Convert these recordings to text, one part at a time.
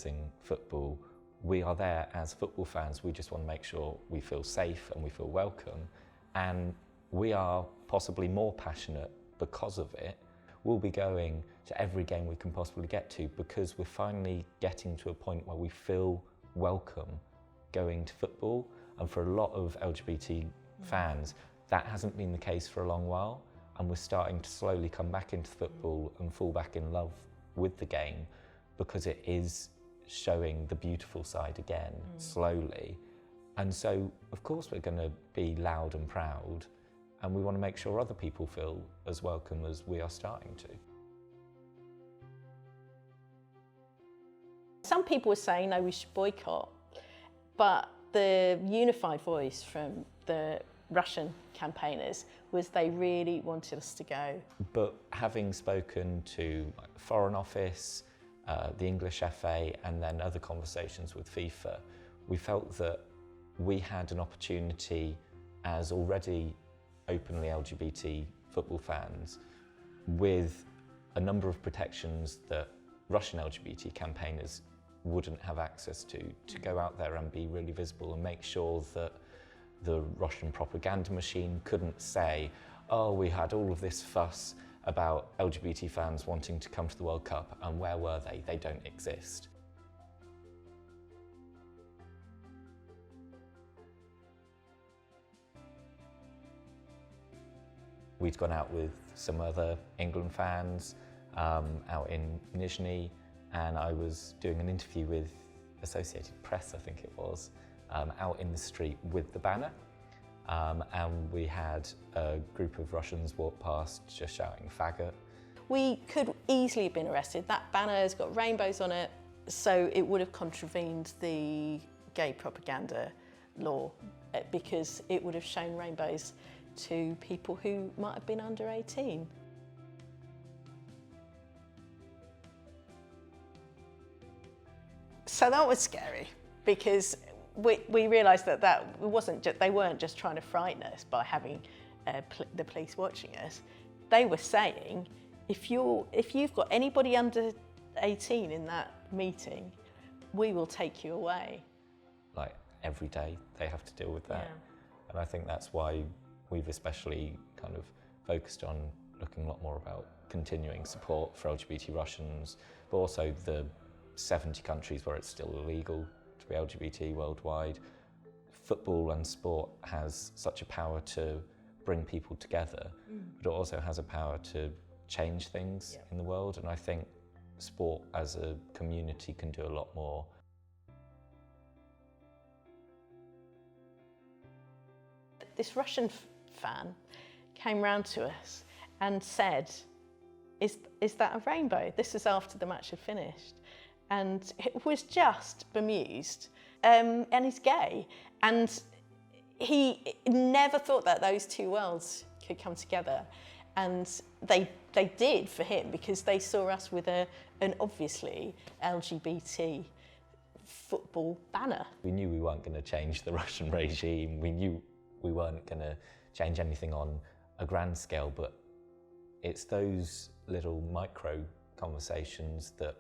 organising football. We are there as football fans. We just want to make sure we feel safe and we feel welcome. And we are possibly more passionate because of it. We'll be going to every game we can possibly get to because we're finally getting to a point where we feel welcome going to football. And for a lot of LGBT fans, that hasn't been the case for a long while. And we're starting to slowly come back into football and fall back in love with the game because it is showing the beautiful side again, slowly. And so, of course, we're going to be loud and proud, and we want to make sure other people feel as welcome as we are starting to. Some people were saying, no, we should boycott, but the unified voice from the Russian campaigners was they really wanted us to go. But having spoken to the Foreign Office, the English FA, and then other conversations with FIFA, we felt that we had an opportunity as already openly LGBT football fans with a number of protections that Russian LGBT campaigners wouldn't have access to go out there and be really visible and make sure that the Russian propaganda machine couldn't say, oh, we had all of this fuss about LGBT fans wanting to come to the World Cup, and where were they? They don't exist. We'd gone out with some other England fans out in Nizhny, and I was doing an interview with Associated Press, I think it was, out in the street with the banner. And we had a group of Russians walk past just shouting faggot. We could easily have been arrested. That banner has got rainbows on it, so it would have contravened the gay propaganda law because it would have shown rainbows to people who might have been under 18. So that was scary because we realised that they weren't just trying to frighten us by having the police watching us. They were saying, if you've got anybody under 18 in that meeting, we will take you away. Like every day they have to deal with that. Yeah. And I think that's why we've especially kind of focused on looking a lot more about continuing support for LGBT Russians, but also the 70 countries where it's still illegal to be LGBT worldwide. Football and sport has such a power to bring people together, but it also has a power to change things in the world, and I think sport as a community can do a lot more. This Russian fan came round to us and said, is that a rainbow? This is after the match had finished. And it was just bemused, and he's gay. And he never thought that those two worlds could come together. And they did for him because they saw us with an obviously LGBT football banner. We knew we weren't going to change the Russian regime. We knew we weren't going to change anything on a grand scale, but it's those little micro conversations that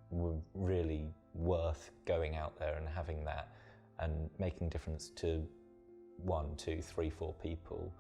were really worth going out there and having that and making a difference to 1, 2, 3, 4 people.